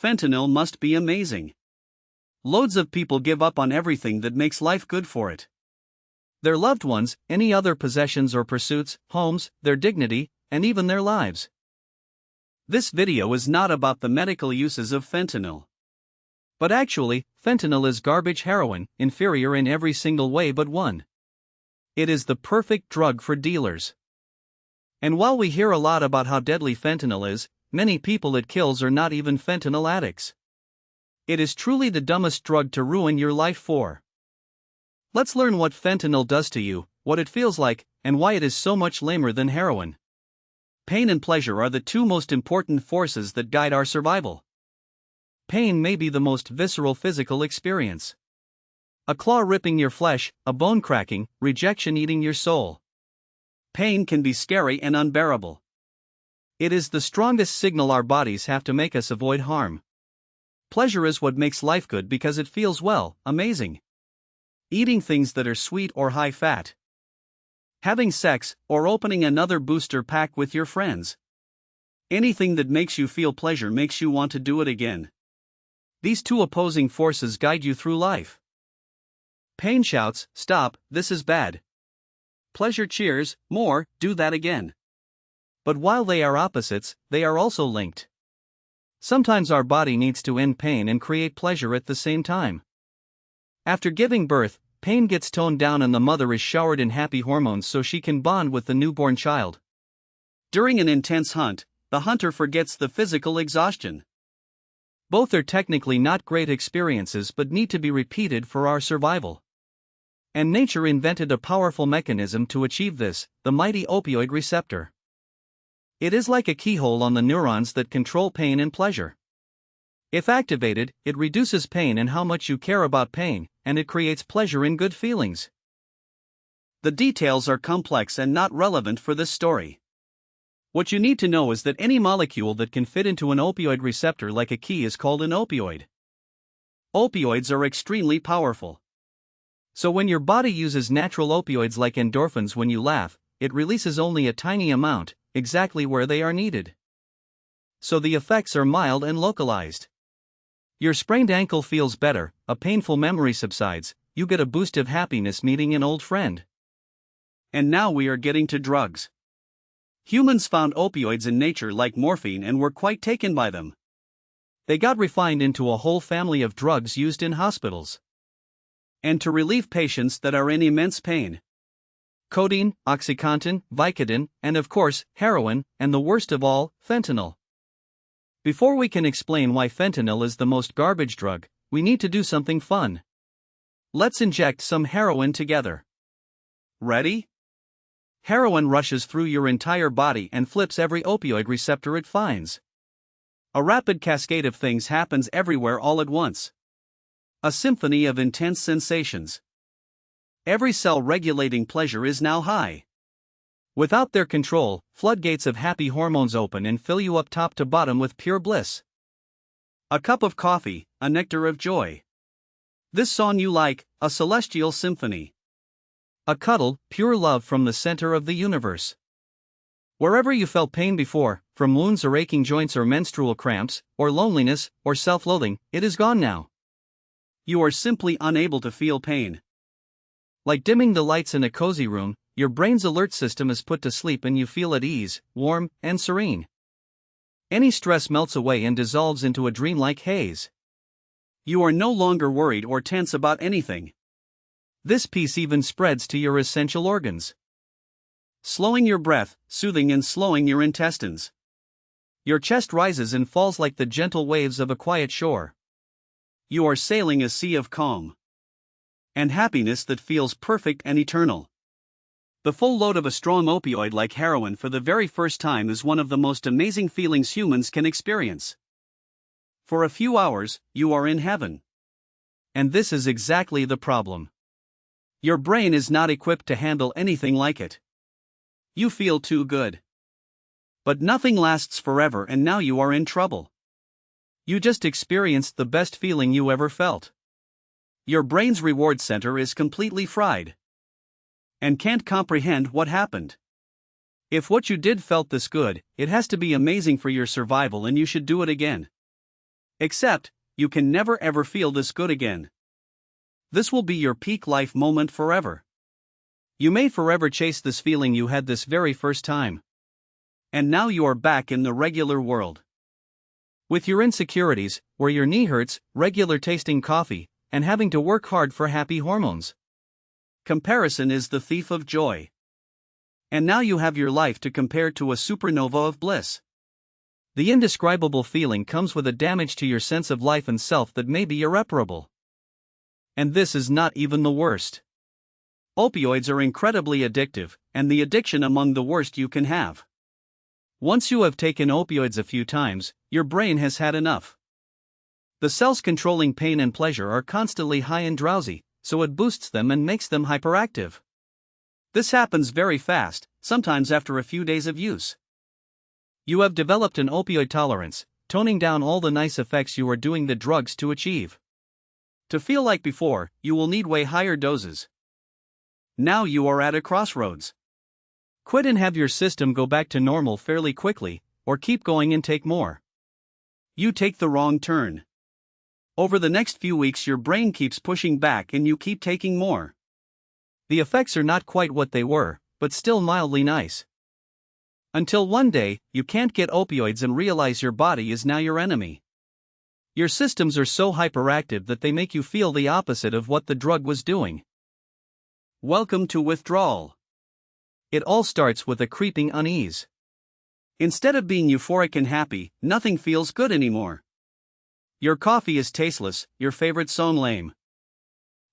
fentanyl must be amazing. Loads of people give up on everything that makes life good for it. Their loved ones, any other possessions or pursuits, homes, their dignity, and even their lives. This video is not about the medical uses of fentanyl. But actually, fentanyl is garbage heroin, inferior in every single way but one. It is the perfect drug for dealers. And while we hear a lot about how deadly fentanyl is, many people it kills are not even fentanyl addicts. It is truly the dumbest drug to ruin your life for. Let's learn what fentanyl does to you, what it feels like, and why it is so much lamer than heroin. Pain and pleasure are the two most important forces that guide our survival. Pain may be the most visceral physical experience. A claw ripping your flesh, a bone cracking, rejection eating your soul. Pain can be scary and unbearable. It is the strongest signal our bodies have to make us avoid harm. Pleasure is what makes life good because it feels, well, amazing. Eating things that are sweet or high fat. Having sex, or opening another booster pack with your friends. Anything that makes you feel pleasure makes you want to do it again. These two opposing forces guide you through life. Pain shouts, "Stop, this is bad." Pleasure cheers, "More, do that again." But while they are opposites, they are also linked. Sometimes our body needs to end pain and create pleasure at the same time. After giving birth, pain gets toned down and the mother is showered in happy hormones so she can bond with the newborn child. During an intense hunt, the hunter forgets the physical exhaustion. Both are technically not great experiences but need to be repeated for our survival. And nature invented a powerful mechanism to achieve this, the mighty opioid receptor. It is like a keyhole on the neurons that control pain and pleasure. If activated, it reduces pain and how much you care about pain, and it creates pleasure in good feelings. The details are complex and not relevant for this story. What you need to know is that any molecule that can fit into an opioid receptor like a key is called an opioid. Opioids are extremely powerful. So when your body uses natural opioids like endorphins when you laugh, it releases only a tiny amount, exactly where they are needed. So the effects are mild and localized. Your sprained ankle feels better, a painful memory subsides, you get a boost of happiness meeting an old friend. And now we are getting to drugs. Humans found opioids in nature like morphine and were quite taken by them. They got refined into a whole family of drugs used in hospitals. And to relieve patients that are in immense pain. Codeine, OxyContin, Vicodin, and of course, heroin, and the worst of all, fentanyl. Before we can explain why fentanyl is the most garbage drug, we need to do something fun. Let's inject some heroin together. Ready? Heroin rushes through your entire body and flips every opioid receptor it finds. A rapid cascade of things happens everywhere all at once. A symphony of intense sensations. Every cell regulating pleasure is now high. Without their control, floodgates of happy hormones open and fill you up top to bottom with pure bliss. A cup of coffee, a nectar of joy. This song you like, a celestial symphony. A cuddle, pure love from the center of the universe. Wherever you felt pain before, from wounds or aching joints or menstrual cramps, or loneliness, or self-loathing, it is gone now. You are simply unable to feel pain. Like dimming the lights in a cozy room, your brain's alert system is put to sleep and you feel at ease, warm, and serene. Any stress melts away and dissolves into a dreamlike haze. You are no longer worried or tense about anything. This peace even spreads to your essential organs. Slowing your breath, soothing and slowing your intestines. Your chest rises and falls like the gentle waves of a quiet shore. You are sailing a sea of calm and happiness that feels perfect and eternal. The full load of a strong opioid like heroin for the very first time is one of the most amazing feelings humans can experience. For a few hours, you are in heaven. And this is exactly the problem. Your brain is not equipped to handle anything like it. You feel too good. But nothing lasts forever and now you are in trouble. You just experienced the best feeling you ever felt. Your brain's reward center is completely fried. And can't comprehend what happened. If what you did felt this good, it has to be amazing for your survival and you should do it again. Except, you can never ever feel this good again. This will be your peak life moment forever. You may forever chase this feeling you had this very first time. And now you are back in the regular world. With your insecurities, where your knee hurts, regular tasting coffee, and having to work hard for happy hormones. Comparison is the thief of joy. And now you have your life to compare to a supernova of bliss. The indescribable feeling comes with a damage to your sense of life and self that may be irreparable. And this is not even the worst. Opioids are incredibly addictive, and the addiction among the worst you can have. Once you have taken opioids a few times, your brain has had enough. The cells controlling pain and pleasure are constantly high and drowsy, so it boosts them and makes them hyperactive. This happens very fast, sometimes after a few days of use. You have developed an opioid tolerance, toning down all the nice effects you are doing the drugs to achieve. To feel like before, you will need way higher doses. Now you are at a crossroads. Quit and have your system go back to normal fairly quickly, or keep going and take more. You take the wrong turn. Over the next few weeks your brain keeps pushing back and you keep taking more. The effects are not quite what they were, but still mildly nice. Until one day, you can't get opioids and realize your body is now your enemy. Your systems are so hyperactive that they make you feel the opposite of what the drug was doing. Welcome to withdrawal. It all starts with a creeping unease. Instead of being euphoric and happy, nothing feels good anymore. Your coffee is tasteless, your favorite song lame.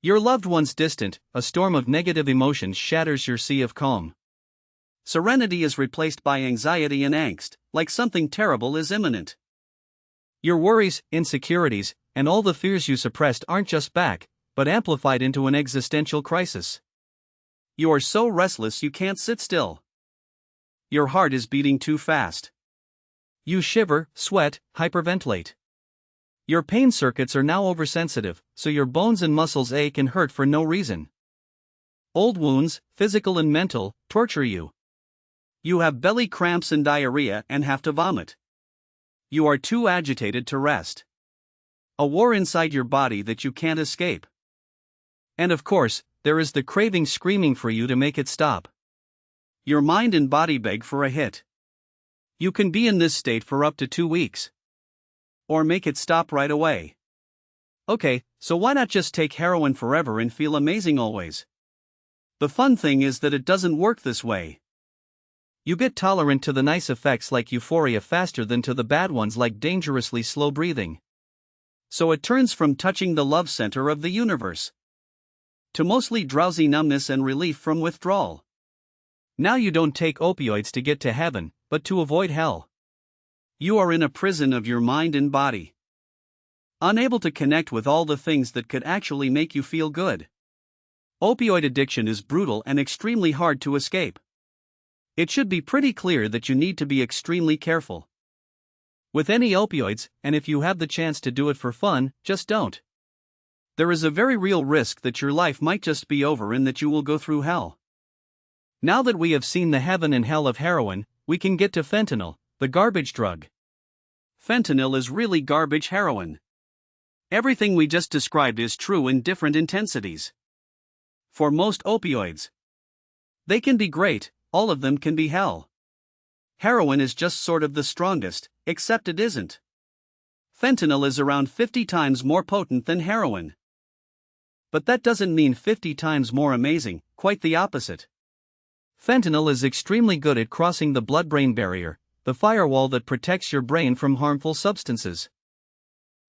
Your loved one's distant, a storm of negative emotions shatters your sea of calm. Serenity is replaced by anxiety and angst, like something terrible is imminent. Your worries, insecurities, and all the fears you suppressed aren't just back, but amplified into an existential crisis. You are so restless you can't sit still. Your heart is beating too fast. You shiver, sweat, hyperventilate. Your pain circuits are now oversensitive, so your bones and muscles ache and hurt for no reason. Old wounds, physical and mental, torture you. You have belly cramps and diarrhea and have to vomit. You are too agitated to rest. A war inside your body that you can't escape. And of course, there is the craving screaming for you to make it stop. Your mind and body beg for a hit. You can be in this state for up to 2 weeks. Or make it stop right away. Okay, so why not just take heroin forever and feel amazing always? The fun thing is that it doesn't work this way. You get tolerant to the nice effects like euphoria faster than to the bad ones like dangerously slow breathing. So it turns from touching the love center of the universe to mostly drowsy numbness and relief from withdrawal. Now you don't take opioids to get to heaven, but to avoid hell. You are in a prison of your mind and body. Unable to connect with all the things that could actually make you feel good. Opioid addiction is brutal and extremely hard to escape. It should be pretty clear that you need to be extremely careful with any opioids, and if you have the chance to do it for fun, just don't. There is a very real risk that your life might just be over and that you will go through hell. Now that we have seen the heaven and hell of heroin, we can get to fentanyl, the garbage drug. Fentanyl is really garbage heroin. Everything we just described is true in different intensities. For most opioids, they can be great, all of them can be hell. Heroin is just sort of the strongest, except it isn't. Fentanyl is around 50 times more potent than heroin. But that doesn't mean 50 times more amazing, quite the opposite. Fentanyl is extremely good at crossing the blood-brain barrier, the firewall that protects your brain from harmful substances.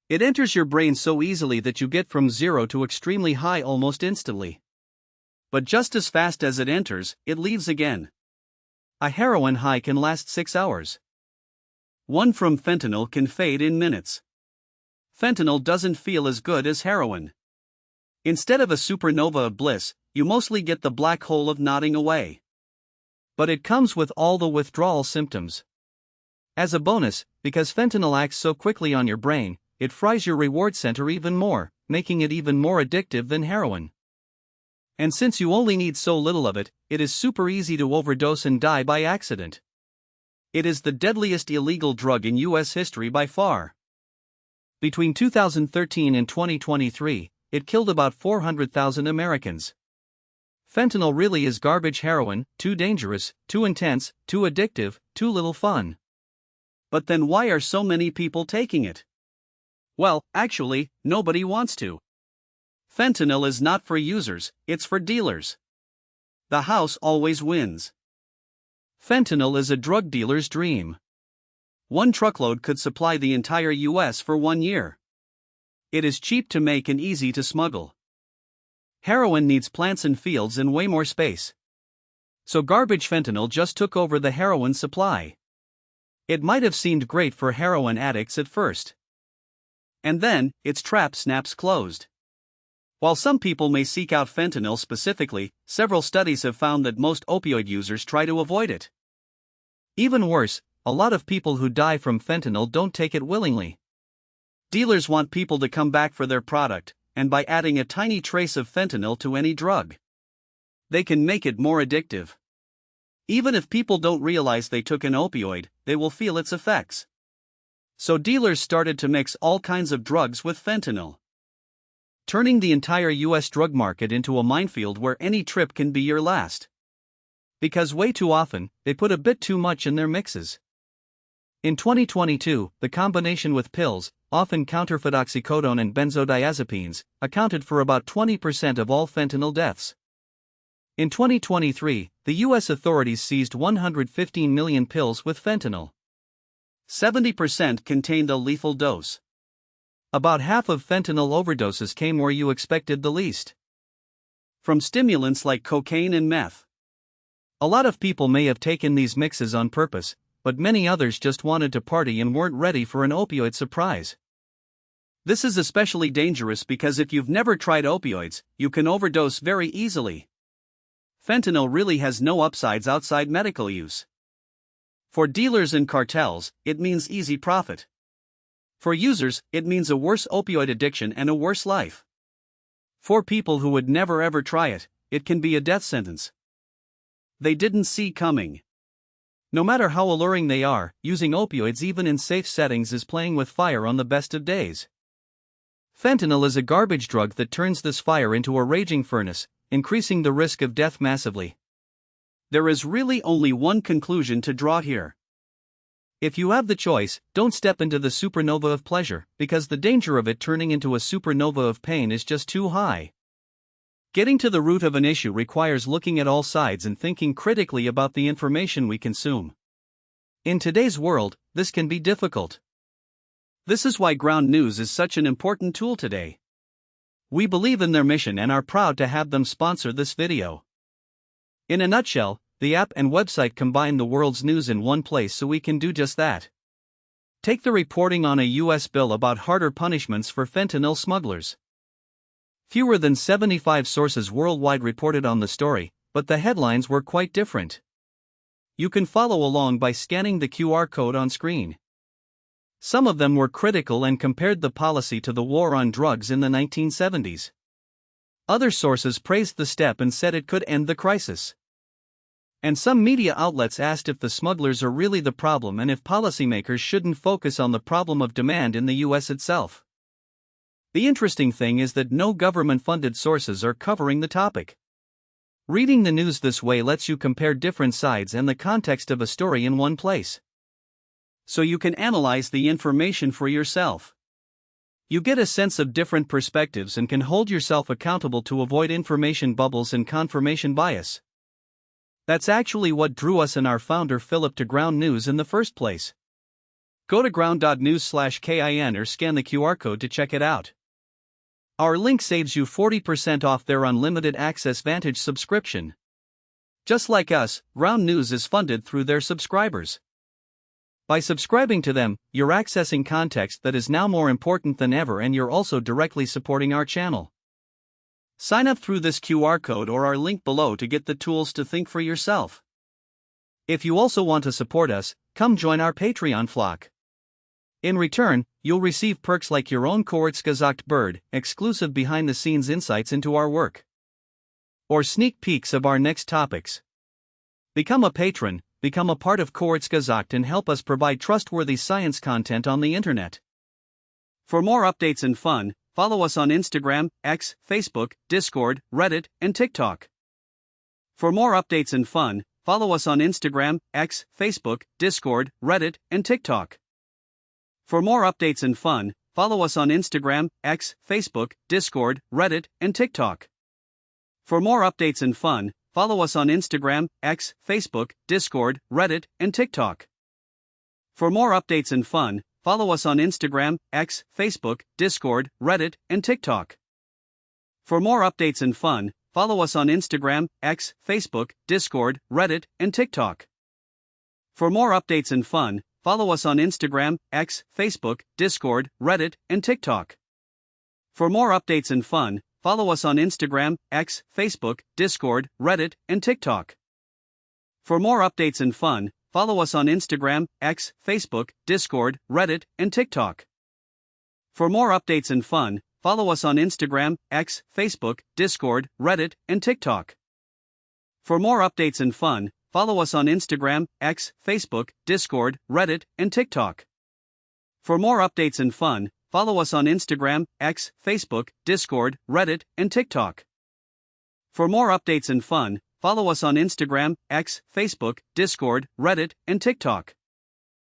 It enters your brain so easily that you get from zero to extremely high almost instantly. But just as fast as it enters, it leaves again. A heroin high can last 6 hours. One from fentanyl can fade in minutes. Fentanyl doesn't feel as good as heroin. Instead of a supernova of bliss, you mostly get the black hole of nodding away. But it comes with all the withdrawal symptoms. As a bonus, because fentanyl acts so quickly on your brain, it fries your reward center even more, making it even more addictive than heroin. And since you only need so little of it, it is super easy to overdose and die by accident. It is the deadliest illegal drug in US history by far. Between 2013 and 2023, it killed about 400,000 Americans. Fentanyl really is garbage heroin, too dangerous, too intense, too addictive, too little fun. But then why are so many people taking it? Well, actually, nobody wants to. Fentanyl is not for users, it's for dealers. The house always wins. Fentanyl is a drug dealer's dream. One truckload could supply the entire US for 1 year. It is cheap to make and easy to smuggle. Heroin needs plants and fields and way more space. So garbage fentanyl just took over the heroin supply. It might have seemed great for heroin addicts at first. And then, its trap snaps closed. While some people may seek out fentanyl specifically, several studies have found that most opioid users try to avoid it. Even worse, a lot of people who die from fentanyl don't take it willingly. Dealers want people to come back for their product, and by adding a tiny trace of fentanyl to any drug, they can make it more addictive. Even if people don't realize they took an opioid, they will feel its effects. So dealers started to mix all kinds of drugs with fentanyl, turning the entire US drug market into a minefield where any trip can be your last. Because way too often, they put a bit too much in their mixes. In 2022, the combination with pills, often counterfeit oxycodone and benzodiazepines, accounted for about 20% of all fentanyl deaths. In 2023, the US authorities seized 115 million pills with fentanyl. 70% contained a lethal dose. About half of fentanyl overdoses came where you expected the least. From stimulants like cocaine and meth. A lot of people may have taken these mixes on purpose, but many others just wanted to party and weren't ready for an opioid surprise. This is especially dangerous because if you've never tried opioids, you can overdose very easily. Fentanyl really has no upsides outside medical use. For dealers and cartels, it means easy profit. For users, it means a worse opioid addiction and a worse life. For people who would never ever try it, it can be a death sentence they didn't see coming. No matter how alluring they are, using opioids even in safe settings is playing with fire on the best of days. Fentanyl is a garbage drug that turns this fire into a raging furnace, increasing the risk of death massively. There is really only one conclusion to draw here. If you have the choice, don't step into the supernova of pleasure, because the danger of it turning into a supernova of pain is just too high. Getting to the root of an issue requires looking at all sides and thinking critically about the information we consume. In today's world, this can be difficult. This is why Ground News is such an important tool today. We believe in their mission and are proud to have them sponsor this video. In a nutshell, the app and website combine the world's news in one place so we can do just that. Take the reporting on a US bill about harder punishments for fentanyl smugglers. Fewer than 75 sources worldwide reported on the story, but the headlines were quite different. You can follow along by scanning the QR code on screen. Some of them were critical and compared the policy to the war on drugs in the 1970s. Other sources praised the step and said it could end the crisis. And some media outlets asked if the smugglers are really the problem and if policymakers shouldn't focus on the problem of demand in the US itself. The interesting thing is that no government-funded sources are covering the topic. Reading the news this way lets you compare different sides and the context of a story in one place, so you can analyze the information for yourself. You get a sense of different perspectives and can hold yourself accountable to avoid information bubbles and confirmation bias. That's actually what drew us and our founder Philip to Ground News in the first place. Go to ground.news/KIN or scan the QR code to check it out. Our link saves you 40% off their unlimited access Vantage subscription. Just like us, Ground News is funded through their subscribers. By subscribing to them, you're accessing context that is now more important than ever, and you're also directly supporting our channel. Sign up through this QR code or our link below to get the tools to think for yourself. If you also want to support us, come join our Patreon flock. In return, you'll receive perks like your own Kurzgesagt Bird, exclusive behind-the-scenes insights into our work, or sneak peeks of our next topics. Become a patron, become a part of Kurzgesagt and help us provide trustworthy science content on the internet. For more updates and fun, follow us on Instagram, X, Facebook, Discord, Reddit, and TikTok. For more updates and fun, follow us on Instagram, X, Facebook, Discord, Reddit, and TikTok. For more updates and fun, follow us on Instagram, X, Facebook, Discord, Reddit, and TikTok. For more updates and fun, follow us on Instagram, X, Facebook, Discord, Reddit, and TikTok. For more updates and fun, follow us on Instagram, X, Facebook, Discord, Reddit, and TikTok. For more updates and fun, follow us on Instagram, X, Facebook, Discord, Reddit, and TikTok. For more updates and fun, follow us on Instagram, X, Facebook, Discord, Reddit, and TikTok. For more updates and fun, follow us on Instagram, X, Facebook, Discord, Reddit, and TikTok. For more updates and fun, follow us on Instagram, X, Facebook, Discord, Reddit, and TikTok. For more updates and fun, follow us on Instagram, X, Facebook, Discord, Reddit, and TikTok. For more updates and fun, follow us on Instagram, X, Facebook, Discord, Reddit, and TikTok. For more updates and fun, follow us on Instagram, X, Facebook, Discord, Reddit, and TikTok. For more updates and fun, follow us on Instagram, X, Facebook, Discord, Reddit, and TikTok.